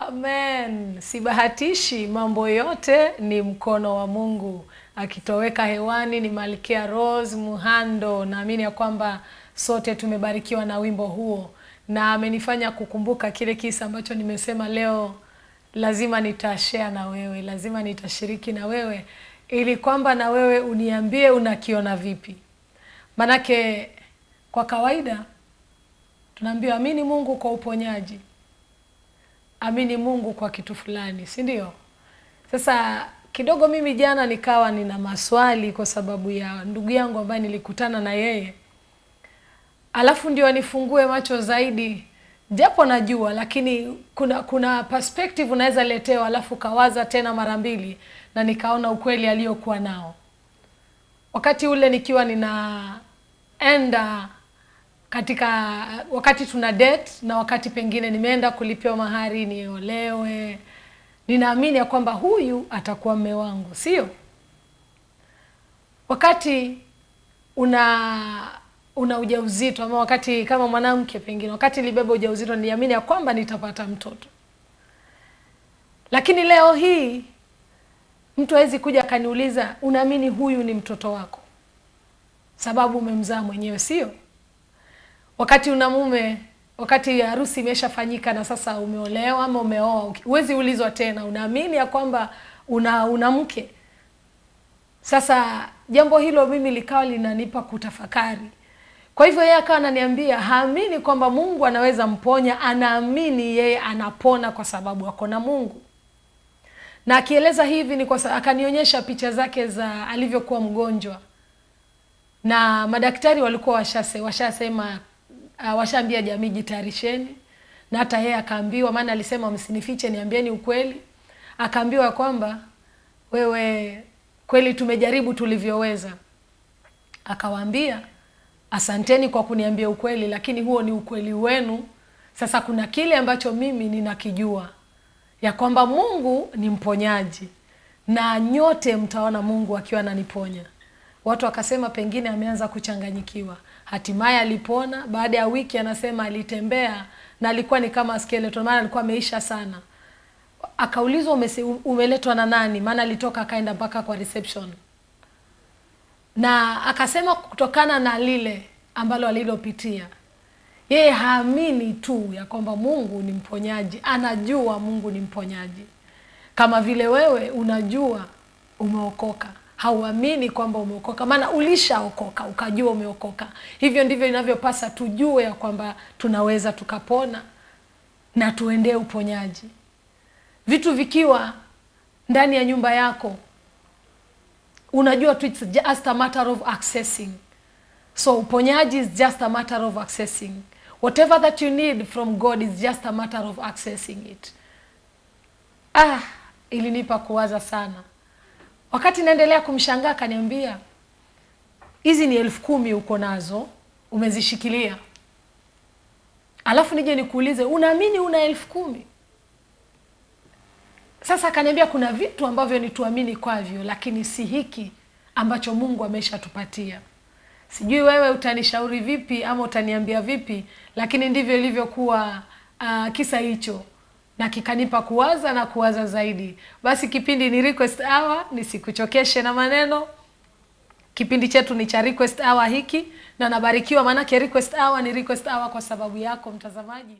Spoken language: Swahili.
Amen. Sibahatishi, mambo yote ni mkono wa Mungu. Akitoweka hewani ni Malkia Rose Muhando. Naamini ya kwamba sote tumebarikiwa na wimbo huo, na amenifanya kukumbuka kile kisa ambacho nimesema leo lazima nitashare na wewe, lazima nitashiriki na wewe, ili kwamba na wewe uniambie unakiona vipi. Manake kwa kawaida tunaambiwa amini Mungu kwa uponyaji, amini Mungu kwa kitu fulani, si ndio? Sasa kidogo mimi jana nikawa nina maswali kwa sababu ya ndugu yangu ambaye nilikutana na yeye. Alafu ndio anifungue macho zaidi, japo najua, lakini kuna perspective unaweza letewa alafu kawaza tena mara mbili, na nikaona ukweli aliyokuwa nao. Wakati ule nikiwa ninaenda katika wakati tuna date, na wakati pengine nimeenda kulipia mahari niolewe, ninaamini ya kwamba huyu atakuwa mume wangu, sio? Wakati una ujauzito, ama wakati kama mwanamke pengine wakati nilibeba ujauzito, niliamini ya kwamba nitapata mtoto. Lakini leo hii mtu hawezi kuja akaniuliza unaamini huyu ni mtoto wako, sababu umemzaa mwenyewe, sio? Wakati una mume, wakati harusi imeshafanyika na sasa umeolewa ama umeoa, huwezi ulizwa tena unaamini ya kwamba una mke. Sasa jambo hilo mimi likawa linanipa kutafakari. Kwa hivyo yeye akawa ananiambia haamini kwamba Mungu anaweza mponya, anaamini yeye anapona kwa sababu ako na Mungu. Na akieleza hivi ni kwa sababu akanionyesha picha zake za alivyokuwa mgonjwa, na madaktari walikuwa washasema washaambia jamii jitayarisheni, na hata yeye akaambiwa, maana alisema msinifiche, niambieni ukweli. Akaambiwa kwamba wewe kweli tumejaribu tulivyoweza. Akawaambia asanteni kwa kuniambia ukweli, lakini huo ni ukweli wenu. Sasa kuna kile ambacho mimi ninakijua, ya kwamba Mungu ni mponyaji, na nyote mtaona Mungu akiwa ananiponya. Watu wakasema pengine ameanza kuchanganyikiwa. Hatimaye alipona. Baada ya wiki anasema alitembea na alikuwa ni kama skeleton, maana alikuwa ameisha sana. Akaulizwa umeletwa na nani? Maana alitoka akaenda mpaka kwa reception. Na akasema kutokana na lile ambalo alilopitia, yeye haamini tu ya kwamba Mungu ni mponyaji, anajua Mungu ni mponyaji. Kama vile wewe unajua umeokoka, hauamini kwamba umeokoka, maana ulishaokoka ukajua umeokoka. Hivyo ndivyo inavyopasa tujue ya kwamba tunaweza tukapona na tuendee uponyaji. Vitu vikiwa ndani ya nyumba yako, unajua tu it's just a matter of accessing. So uponyaji is just a matter of accessing. Whatever that you need from God is just a matter of accessing it. Ilinipa kuwaza sana. Wakati naendelea kumshangaa kaniambia, hizi ni 10,000 uko nazo, umezishikilia. Alafu nije nikuulize, unaamini una 10,000? Sasa kaniambia kuna vitu ambavyo ni tuamini kwavyo, lakini si hiki ambacho Mungu ameshatupatia. Sijui wewe utanishauri vipi ama utaniambia vipi, lakini ndivyo ilivyokuwa kisa hicho, na kikanipa kuwaza na kuwaza zaidi. Basi kipindi ni Request Hour, nisikuchokeshe na maneno. Kipindi chetu ni cha Request Hour hiki, na nabarikiwa maana Request Hour ni Request Hour kwa sababu yako mtazamaji.